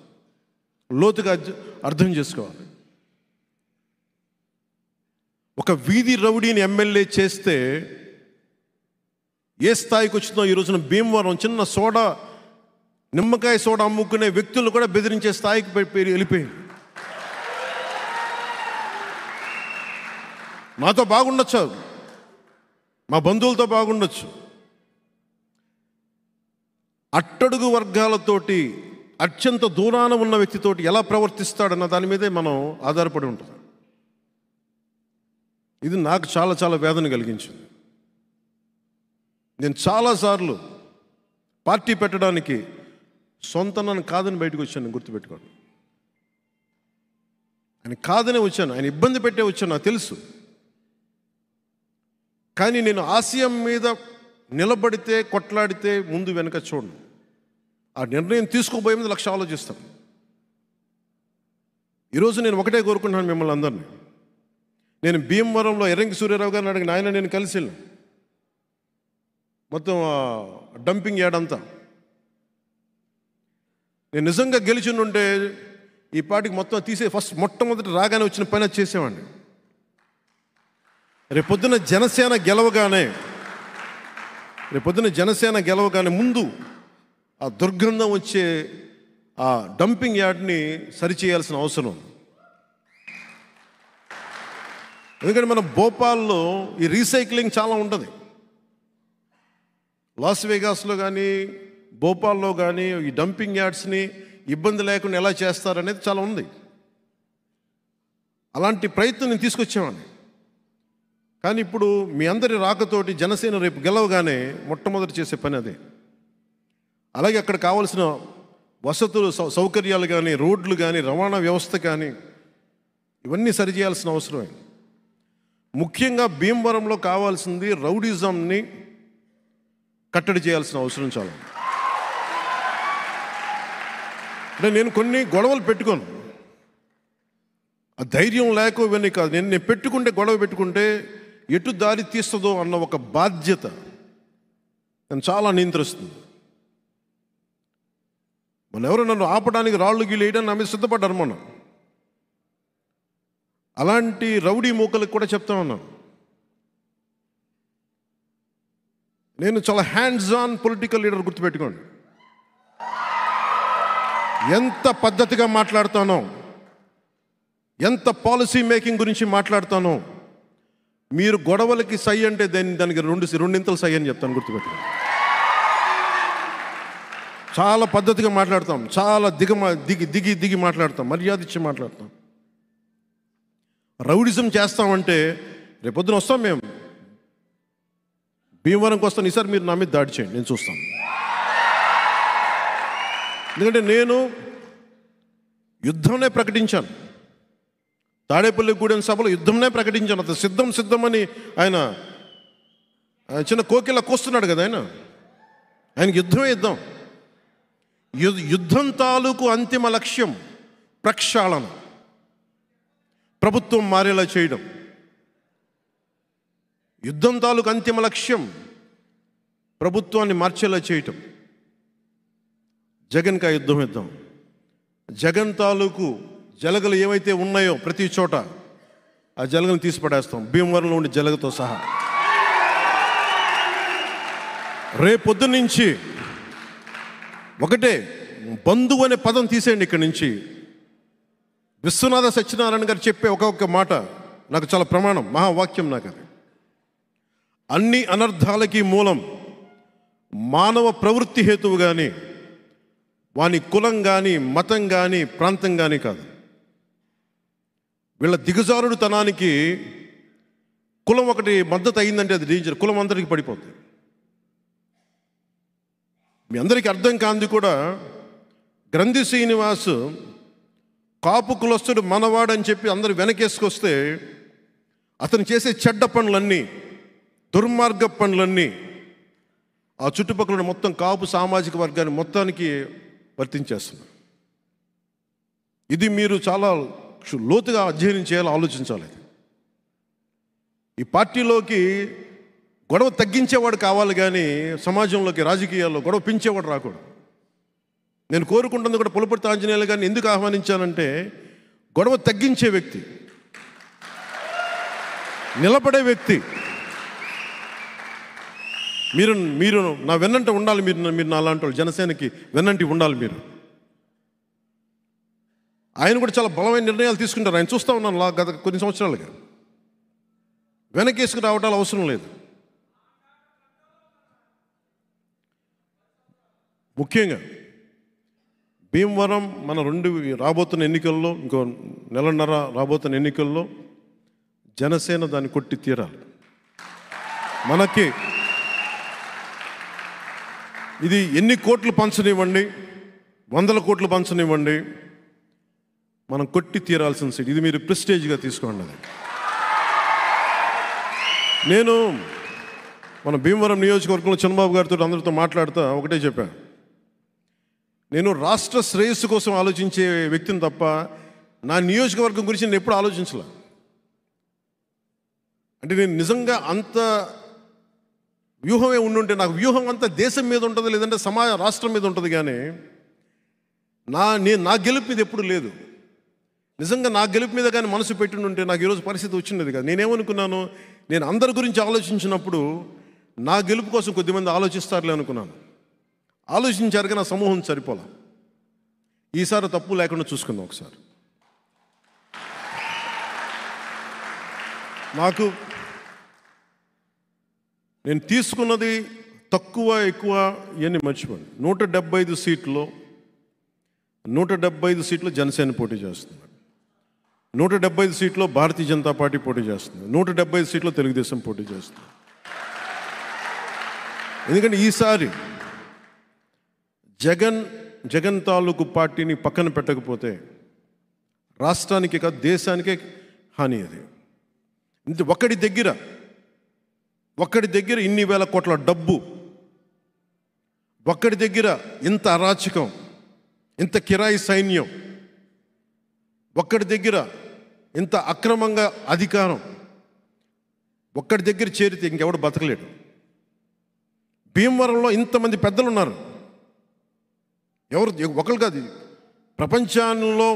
లోతుగా అర్థం చేసుకోవాలి. ఒక వీధి రౌడీని ఎమ్మెల్యే చేస్తే ఏ స్థాయికి వచ్చిందో ఈ రోజున భీమవరం చిన్న నిమ్మకాయ సోడా అమ్ముకునే వ్యక్తులు కూడా బెదిరించే స్థాయికి వెళ్ళిపోయింది. మాతో బాగుండొచ్చు, మా బంధువులతో బాగుండొచ్చు, అట్టడుగు వర్గాలతోటి అత్యంత దూరాన ఉన్న వ్యక్తితోటి ఎలా ప్రవర్తిస్తాడన్న దాని మీదే మనం ఆధారపడి ఉంటాం. ఇది నాకు చాలా చాలా వేదన కలిగించింది. నేను చాలాసార్లు పార్టీ పెట్టడానికి సొంత నన్ను కాదని బయటకు వచ్చాను, గుర్తుపెట్టుకోండి. ఆయన కాదనే వచ్చాను, ఆయన ఇబ్బంది పెట్టే వచ్చాను, నాకు తెలుసు. కానీ నేను ఆశయం మీద నిలబడితే, కొట్లాడితే ముందు వెనక చూడను. ఆ నిర్ణయం తీసుకోబోయే ముందు లక్ష ఆలోచిస్తాను. ఈరోజు నేను ఒకటే కోరుకుంటున్నాను మిమ్మల్ని అందరినీ. నేను భీమవరంలో ఎర్రంగి సూర్యారావు గారిని అడిగిన, ఆయన నేను కలిసి వెళ్ళాను. మొత్తం డంపింగ్ యార్డ్ అంతా నేను నిజంగా గెలిచి ఉంటే ఈ పార్టీకి మొత్తం తీసే మొట్టమొదటి రాగానే వచ్చిన పని అది చేసేవాడిని. రేపొద్దున జనసేన గెలవగానే ముందు ఆ దుర్గంధం వచ్చే ఆ డంపింగ్ యార్డ్ని సరిచేయాల్సిన అవసరం. ఎందుకంటే మన భోపాల్లో ఈ రీసైక్లింగ్ చాలా ఉంటుంది. లాస్ వేగాస్లో కానీ భోపాల్లో కానీ ఈ డంపింగ్ యార్డ్స్ని ఇబ్బంది లేకుండా ఎలా చేస్తారనేది చాలా ఉంది. అలాంటి ప్రయత్నం నేను తీసుకొచ్చేవాడిని. కానీ ఇప్పుడు మీ అందరి రాకతోటి జనసేన రేపు గెలవగానే మొట్టమొదటి చేసే పని అదే. అలాగే అక్కడ కావాల్సిన వసతులు, సౌకర్యాలు కానీ, రోడ్లు కానీ, రవాణా వ్యవస్థ కానీ ఇవన్నీ సరిచేయాల్సిన అవసరమే. ముఖ్యంగా భీమవరంలో కావాల్సింది రౌడిజంని కట్టడి చేయాల్సిన అవసరం చాలా ఉంది. అంటే నేను కొన్ని గొడవలు పెట్టుకోను, ఆ ధైర్యం లేక ఇవన్నీ కాదు. నేను పెట్టుకుంటే, గొడవ పెట్టుకుంటే ఎటు దారి తీస్తుందో అన్న ఒక బాధ్యత నన్ను చాలా నియంత్రిస్తుంది. ఎవరు నన్ను ఆపడానికి, రాళ్ళు గీళ్ళు వేయడానికి నా మీద సిద్ధపడ్డారు మొన్న. అలాంటి రౌడీ మూకలకు కూడా చెప్తా ఉన్నాను, నేను చాలా హ్యాండ్స్ ఆన్ పొలిటికల్ లీడర్. గుర్తుపెట్టుకోండి, ఎంత పద్ధతిగా మాట్లాడతానో, ఎంత పాలసీ మేకింగ్ గురించి మాట్లాడతానో, మీరు గొడవలకి సై అంటే దానికి రెండింతలు సై అని చెప్తాను. గుర్తుపెట్టుకోండి, చాలా పద్ధతిగా మాట్లాడతాం, చాలా దిగి మాట్లాడతాం, మర్యాద ఇచ్చి మాట్లాడతాం. రౌడిజం చేస్తామంటే రేపొద్దున వస్తాం, మేము భీమవరంకి వస్తాను, ఈసారి మీరు నా మీద దాడి చేయండి, నేను చూస్తాను. ఎందుకంటే నేను యుద్ధంనే ప్రకటించాను, తాడేపల్లిగూడెం సభలో యుద్ధంనే ప్రకటించాను. అతను సిద్ధమని ఆయన చిన్న కోకిలా కోస్తున్నాడు కదా, ఆయనకి యుద్ధమే యుద్ధం. యుద్ధం తాలూకు అంతిమ లక్ష్యం ప్రక్షాళన, ప్రభుత్వం మారేలా చేయడం. యుద్ధం తాలూకు అంతిమ లక్ష్యం ప్రభుత్వాన్ని మార్చేలా చేయటం. జగన్కి ఆ యుద్ధం ఇద్దాం. జగన్ తాలూకు జలగలు ఏవైతే ఉన్నాయో ప్రతి చోట ఆ జలగలను తీసి పడేస్తాం, భీమవరంలో ఉండే జలగతో సహా. రేపొద్దు నుంచి ఒకటే, బంధువు అనే పదం తీసేయండి ఇక్కడి నుంచి. విశ్వనాథ సత్యనారాయణ గారు చెప్పే ఒక్కొక్క మాట నాకు చాలా ప్రమాణం, మహావాక్యం నాకు అది. అన్ని అనర్థాలకి మూలం మానవ ప్రవృత్తి హేతువు కానీ, వాని కులం కానీ, మతం కానీ, ప్రాంతం కానీ కాదు. వీళ్ళ దిగజారుడుతనానికి కులం ఒకటి మద్దతు అయిందంటే అది డేంజర్, కులం అందరికీ పడిపోతుంది. మీ అందరికీ అర్థం కాంది కూడా, గ్రంథి శ్రీనివాస్ కాపు కులస్తుడు మనవాడని చెప్పి అందరు వెనకేసుకొస్తే అతను చేసే చెడ్డ పనులన్నీ, దుర్మార్గ పనులన్నీ ఆ చుట్టుపక్కల మొత్తం కాపు సామాజిక వర్గాన్ని మొత్తానికి వర్తించేస్తున్నారు. ఇది మీరు చాలా లోతుగా అధ్యయనం చేయాలి, ఆలోచించాలి. ఈ పార్టీలోకి గొడవ తగ్గించేవాడు కావాలి కానీ సమాజంలోకి, రాజకీయాల్లో గొడవ పెంచేవాడు రాకూడదు. నేను కోరుకుంటుంది కూడా పులపర్తి ఆంజనేయులు గారిని ఎందుకు ఆహ్వానించానంటే, గొడవ తగ్గించే వ్యక్తి, నిలబడే వ్యక్తి. మీరు నా వెన్నంట ఉండాలి. మీరు నా అలాంటి వాళ్ళు, జనసేనకి వెన్నంటి ఉండాలి మీరు. ఆయన కూడా చాలా బలమైన నిర్ణయాలు తీసుకుంటారు. ఆయన చూస్తూ ఉన్నాను గత కొన్ని సంవత్సరాలుగా. వెనకేసుకు రావటాలు అవసరం లేదు. ముఖ్యంగా భీమవరం మన రాబోతున్న ఎన్నికల్లో, ఇంకో నెలన్నర రాబోతున్న ఎన్నికల్లో జనసేన దాన్ని కొట్టి తీరాలి. మనకి ఇది ఎన్ని కోట్లు పంచనివ్వండి, 100 కోట్లు పంచనివ్వండి, మనం కొట్టి తీరాల్సిన సీట్. ఇది మీరు ప్రెస్టేజ్గా తీసుకోండి. అది నేను మన భీమవరం నియోజకవర్గంలో చంద్రబాబు గారితో అందరితో మాట్లాడుతూ ఒకటే చెప్పాను, నేను రాష్ట్ర శ్రేయస్సు కోసం ఆలోచించే వ్యక్తిని తప్ప నా నియోజకవర్గం గురించి నేను ఎప్పుడు ఆలోచించలే. అంటే నేను నిజంగా అంత వ్యూహమే ఉండుంటే, నాకు వ్యూహం అంతా దేశం మీద ఉంటుంది, లేదంటే రాష్ట్రం మీద ఉంటుంది. కానీ నా గెలుపు మీద ఎప్పుడు లేదు. నిజంగా నా గెలుపు మీద కానీ మనసు పెట్టుంటే నాకు ఈరోజు పరిస్థితి వచ్చిండేది కాదు. నేనేమనుకున్నాను, నేను అందరి గురించి ఆలోచించినప్పుడు నా గెలుపు కోసం కొద్దిమంది ఆలోచిస్తారులే అనుకున్నాను. ఆలోచించారు కానీ నా సమూహం సరిపోలా. ఈసారి తప్పు లేకుండా చూసుకుందాం ఒకసారి. నేను తీసుకున్నది తక్కువ ఎక్కువ ఇవన్నీ మర్చిపోండి. 175 సీట్లు 175 సీట్లు జనసేన పోటీ చేస్తుంది, 175 సీట్లో భారతీయ జనతా పార్టీ పోటీ చేస్తుంది, 175 సీట్లో తెలుగుదేశం పోటీ చేస్తుంది. ఎందుకంటే ఈసారి జగన్ తాలూకు పార్టీని పక్కన పెట్టకపోతే రాష్ట్రానికి కాదు దేశానికే హాని. అది ఒక్కడి దగ్గర ఇన్ని వేల కోట్ల డబ్బు ఒక్కడి దగ్గర ఇంత అరాచకం, ఇంత కిరాయి సైన్యం, ఒక్కడి దగ్గర ఇంత అక్రమంగా అధికారం, ఒక్కడి దగ్గర చేరితే ఇంకెవడు బతకలేడు. భీమవరంలో ఇంతమంది పెద్దలు ఉన్నారు. ఎవరు ఒకరు కాదు, ప్రపంచంలో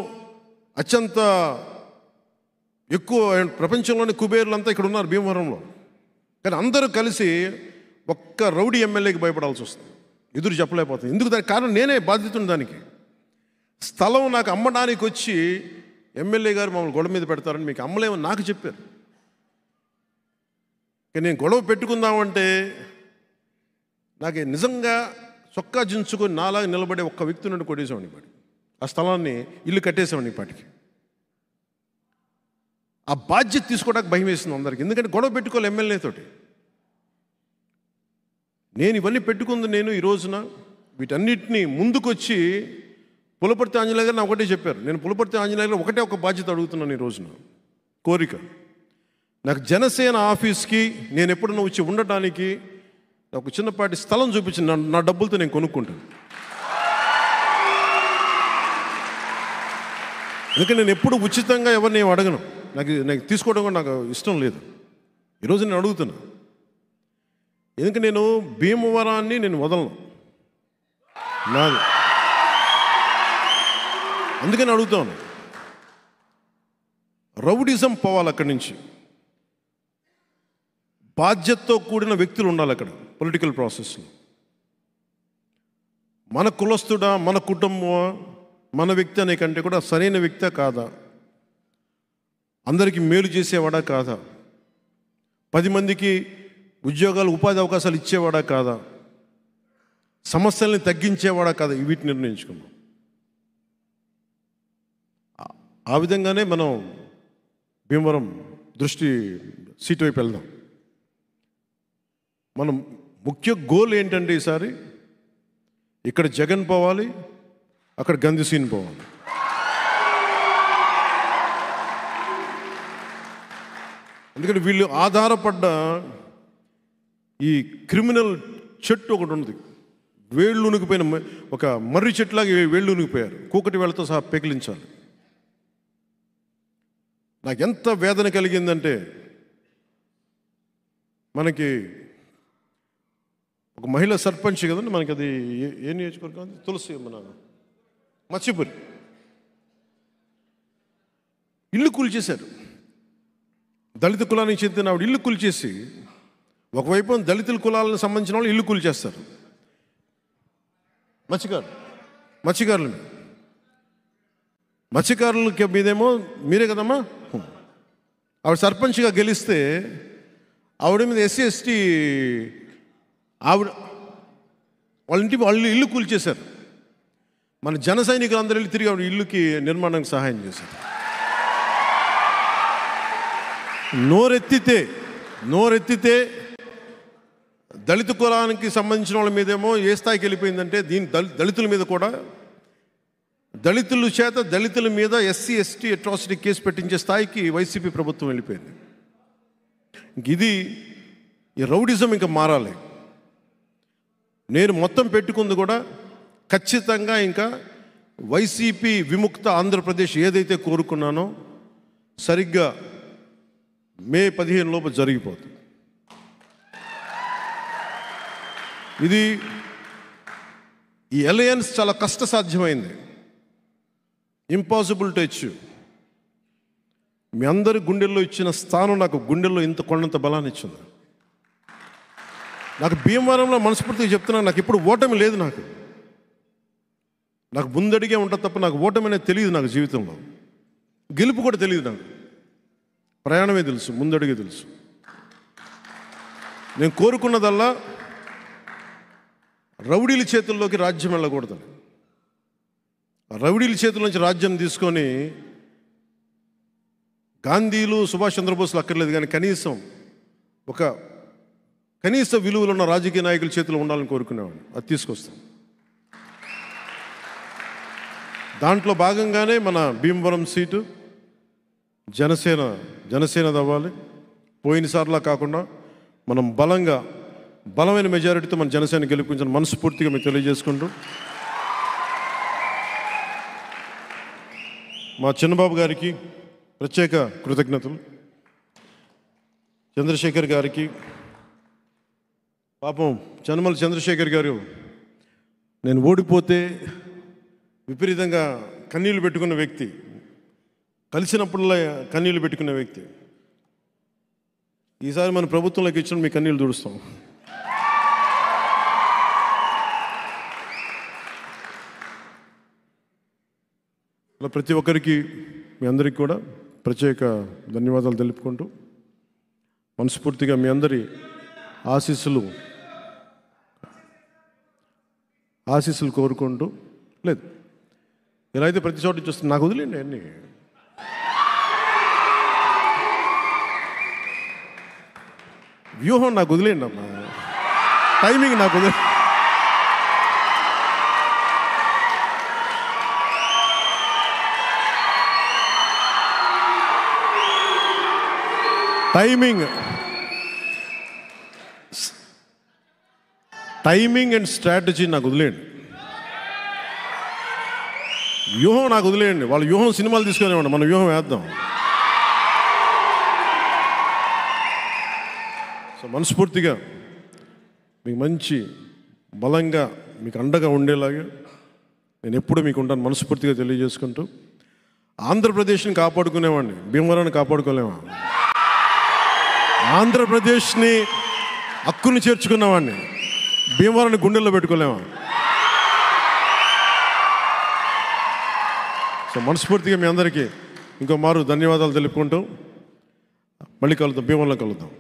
అత్యంత ఎక్కువ ప్రపంచంలోని కుబేరులంతా ఇక్కడ ఉన్నారు భీమవరంలో. కానీ అందరూ కలిసి ఒక్క రౌడీ ఎమ్మెల్యేకి భయపడాల్సి వస్తుంది, ఎదురు చెప్పలేకపోతుంది. ఎందుకు? దానికి కారణం నేనే బాధ్యతను. దానికి స్థలం నాకు అమ్మడానికి వచ్చి ఎమ్మెల్యే గారు మమ్మల్ని గొడవ మీద పెడతారని మీకు అమ్మలేమని నాకు చెప్పారు. కానీ నేను గొడవ పెట్టుకుందామంటే నాకు నిజంగా చొక్కా జించుకొని నాలాగా నిలబడే ఒక్క వ్యక్తి నుండి కొట్టేసేవాడిని పాటి. ఆ స్థలాన్ని ఇల్లు కట్టేసేవాడిని పాటికి. ఆ బాధ్యత తీసుకోవడానికి భయం వేసింది అందరికీ. ఎందుకంటే గొడవ పెట్టుకోవాలి ఎమ్మెల్యేతోటి. నేను ఇవన్నీ పెట్టుకుంది నేను ఈ రోజున వీటన్నిటినీ ముందుకొచ్చి పులపర్తి ఆంజనేయ గారు నాకు ఒకటే చెప్పారు. నేను పులపర్తి ఆంజనేయ గారు ఒకటే ఒక బాధ్యత అడుగుతున్నాను ఈ రోజున, కోరిక. నాకు జనసేన ఆఫీస్కి నేను ఎప్పుడన్నా వచ్చి ఉండటానికి ఒక చిన్నపాటి స్థలం చూపించి నా డబ్బులతో నేను కొనుక్కుంటాను. ఎందుకంటే నేను ఎప్పుడు ఉచితంగా ఎవరిని ఏం అడగను. నాకు తీసుకోవడం కూడా నాకు ఇష్టం లేదు. ఈరోజు నేను అడుగుతున్నా. ఎందుకంటే నేను భీమవరాన్ని నేను వదలను, నాది. అందుకని అడుగుతాను. రౌడిజం పోవాలి అక్కడి నుంచి. బాధ్యతతో కూడిన వ్యక్తులు ఉండాలి అక్కడ పొలిటికల్ ప్రాసెస్లో. మన కులస్తుడా, మన కుటుంబమా, మన వ్యక్తి అనే కంటే కూడా సరైన వ్యక్తే కాదా, అందరికీ మేలు చేసేవాడా కాదా, 10 మందికి ఉద్యోగాలు ఉపాధి అవకాశాలు ఇచ్చేవాడా కాదా, సమస్యల్ని తగ్గించేవాడా కాదా, వీటిని నిర్ణయించుకున్నాం. ఆ విధంగానే మనం భీమవరం దృష్టి సీటు వైపు వెళ్దాం. మనం ముఖ్య గోల్ ఏంటంటే ఈసారి ఇక్కడ జగన్ పోవాలి, అక్కడ గంధిసీన్ పోవాలి. ఎందుకంటే వీళ్ళు ఆధారపడ్డ ఈ క్రిమినల్ చెట్టు ఒకటి ఉంది. వేళ్ళు ఉనికిపోయిన ఒక మర్రి చెట్టులాగా వేళ్ళు ఉనికిపోయారు. కూకటి వేళ్ళతో సహా పెకిలించాలి. నాకు ఎంత వేదన కలిగిందంటే, మనకి ఒక మహిళా సర్పంచ్ కదండి, మనకి అది ఏ నియోజకవర్గం, తులసి మన మత్స్యపురి, ఇల్లు కూల్చేశారు. దళిత కులానికి చెందిన ఆవిడ ఇల్లు కూల్చేసి, ఒకవైపు దళితుల కులాలకు సంబంధించిన వాళ్ళు ఇల్లు కూల్చేస్తారు. మత్స్యకారులకి మీదేమో మీరే కదమ్మా. ఆవిడ సర్పంచ్గా గెలిస్తే ఆవిడ మీద ఎస్సీ ఎస్టీ ఆవిడ వాళ్ళ ఇల్లు కూల్చేశారు. మన జన సైనికులు అందరూ వెళ్ళి తిరిగి ఆవిడ ఇల్లుకి నిర్మాణానికి సహాయం చేశారు. నోరెత్తితే దళిత కులానికి సంబంధించిన వాళ్ళ మీదేమో ఏ స్థాయికి వెళ్ళిపోయిందంటే, దళితుల మీద కూడా, దళితుల మీద ఎస్సీ ఎస్టీ అట్రాసిటీ కేసు పెట్టించే స్థాయికి వైసీపీ ప్రభుత్వం వెళ్ళిపోయింది. ఈ రౌడిజం ఇంకా మారాలి. నేను మొత్తం పెట్టుకుంది కూడా ఖచ్చితంగా ఇంకా వైసీపీ విముక్త ఆంధ్రప్రదేశ్ ఏదైతే కోరుకున్నానో సరిగ్గా మే 15 లోపు జరిగిపోతుంది. ఈ అలయన్స్ చాలా కష్టసాధ్యమైంది, ఇంపాసిబుల్ టు అచీవ్. మీ అందరి గుండెల్లో ఇచ్చిన స్థానం నాకు గుండెల్లో కొండంత బలాన్ని ఇచ్చింది. నాకు భీమవరంలో మనస్ఫూర్తిగా చెప్తున్నాను, నాకు ఇప్పుడు ఓటమి లేదు. నాకు ముందడిగే ఉంటుంది తప్ప నాకు ఓటమి అనేది తెలియదు. నాకు జీవితంలో గెలుపు కూడా తెలియదు. నాకు ప్రయాణమే తెలుసు, ముందడిగే తెలుసు. నేను కోరుకున్నదల్లా రౌడీల చేతుల్లోకి రాజ్యం వెళ్ళకూడదు. రౌడీల చేతుల నుంచి రాజ్యం తీసుకొని గాంధీలు, సుభాష్ చంద్రబోస్లు అక్కర్లేదు, కానీ కనీస విలువలు ఉన్న రాజకీయ నాయకుల చేతిలో ఉండాలని కోరుకునేవాడిని. అది తీసుకొస్తాం. దాంట్లో భాగంగానే మన భీమవరం సీటు జనసేన అవ్వాలి. పోయినసార్లా కాకుండా మనం బలంగా బలమైన మెజారిటీతో మన జనసేన గెలుపుకుంటాను మనస్ఫూర్తిగా మీకు తెలియజేసుకుంటూ, మా చిన్నబాబు గారికి ప్రత్యేక కృతజ్ఞతలు. చంద్రశేఖర్ గారికి, పాపం చనమల చంద్రశేఖర్ గారు నేను ఓడిపోతే విపరీతంగా కన్నీళ్లు పెట్టుకున్న వ్యక్తి, కలిసినప్పుడల్లా కన్నీళ్లు పెట్టుకున్న వ్యక్తి. ఈసారి మన ప్రభుత్వంలోకి ఇచ్చిన మీ కన్నీళ్లు తుడుస్తాం. అలా ప్రతి ఒక్కరికి, మీ అందరికీ కూడా ప్రత్యేక ధన్యవాదాలు తెలుపుకుంటూ, మనస్ఫూర్తిగా మీ అందరి ఆశీస్సులు కోరుకుంటూ, లేదు ఇలా అయితే ప్రతి చోట చూస్తుంది, నాకు వదిలేండి అన్నీ. వ్యూహం నాకు వదిలేండి అమ్మా, టైమింగ్ నాకు వదిలే. టైమింగ్ అండ్ స్ట్రాటజీ నాకు వదిలేయండి, వ్యూహం నాకు వదిలేయండి. వాళ్ళ వ్యూహం సినిమాలు తీసుకునేవాడి, మన వ్యూహం వేద్దాం. సో మనస్ఫూర్తిగా మీకు మంచి బలంగా మీకు అండగా ఉండేలాగా నేను ఎప్పుడూ మీకు ఉంటాను మనస్ఫూర్తిగా తెలియజేసుకుంటూ, ఆంధ్రప్రదేశ్ని కాపాడుకునేవాడిని, భీమవరాన్ని కాపాడుకోలేమా? ఆంధ్రప్రదేశ్ని హక్కుని చేర్చుకున్నవాడిని, భీమవరాన్ని గుండెల్లో పెట్టుకోలేమా? సో మనస్ఫూర్తిగా మీ అందరికీ ఇంకో మారు ధన్యవాదాలు తెలుపుకుంటూ మళ్ళీ కలుద్దాం, భీమవరంలో కలుద్దాం.